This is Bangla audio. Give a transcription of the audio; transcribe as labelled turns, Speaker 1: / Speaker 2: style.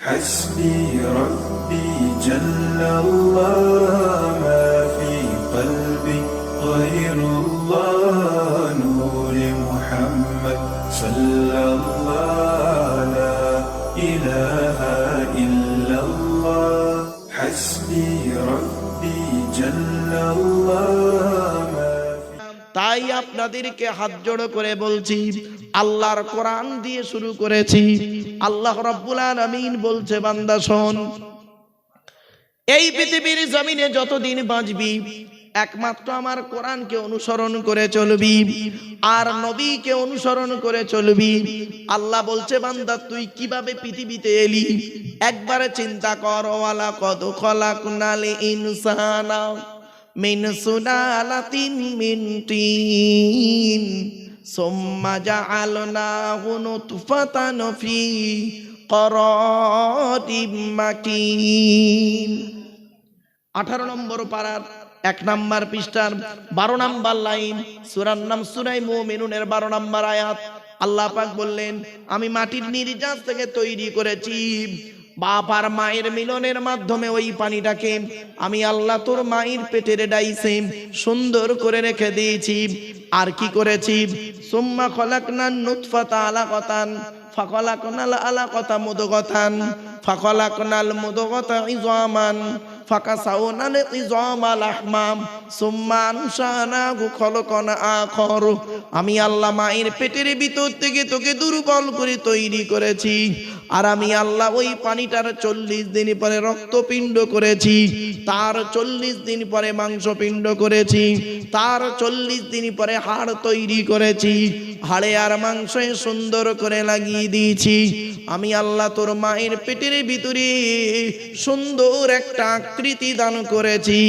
Speaker 1: حسبي ربي جل الله ما في قلبي غير الله نور محمد صلى الله لا إله إلا الله حسبي ربي جل الله ما في
Speaker 2: তাই আপনাদেরকে হাত জোড় করে বলছি, আল্লাহর কোরআন দিয়ে শুরু করেছি। আল্লাহ রাব্বুল আলামিন বলছে, বান্দা শোন, এই পৃথিবীর জমিনে যতদিন বাঁচবি একমাত্র আমার কোরআনকে অনুসরণ করে চলবি আর নবীকে অনুসরণ করে চলবি। আল্লাহ বলছে, বান্দা তুই কিভাবে পৃথিবীতে এলি একবারে চিন্তা কর। ওয়ালা কদ খলাকনাল ইনসানা মিন সুলালাতিন মিন তিন সুম্মা জাআলনাহু নুতফাতান ফি করারিম মাকিন। 18 নম্বর পারার 1 নম্বর পৃষ্ঠার 12 নম্বর লাইন, সূরার নাম সূরা মুমিনুনের 12 নম্বর আয়াত। আল্লাহ পাক বললেন, আমি মাটির নির্যাস থেকে তৈরি করেছি। বাপ আর মায়ের মিলনের মাধ্যমে ওই পানিটাকে আমি আল্লাহ তোর মায়ের পেটের ডাইসে সুন্দর করে রেখে দিয়েছি। আর কি করেছি? সুম্মা খলাকনান নুতফাতা আলাকাতান ফাখলাকনাল আলাকাতা মুদগাতান ফাখলাকনাল মুদগাতা ইযামান ফাকাসাউনাল ইযামা লাহমাম সুম্মা আনশানাহু খলকান আখর। আমি আল্লাহ মায়ের পেটের ভিতর থেকে তোকে দুর্বল করে তৈরি করেছি। আর আমি আল্লাহ ওই পানিটার 40 দিন পরে রক্তপিণ্ড করেছি, তার 40 দিন পরে মাংসপিণ্ড করেছি, তার 40 দিন পরে হাড় তৈরি করেছি, হাড়ে আর মাংসে সুন্দর করে লাগিয়ে দিয়েছি। আমি আল্লাহ তোর মায়ের পেটের ভিতরে সুন্দর একটা আকৃতি দান করেছি।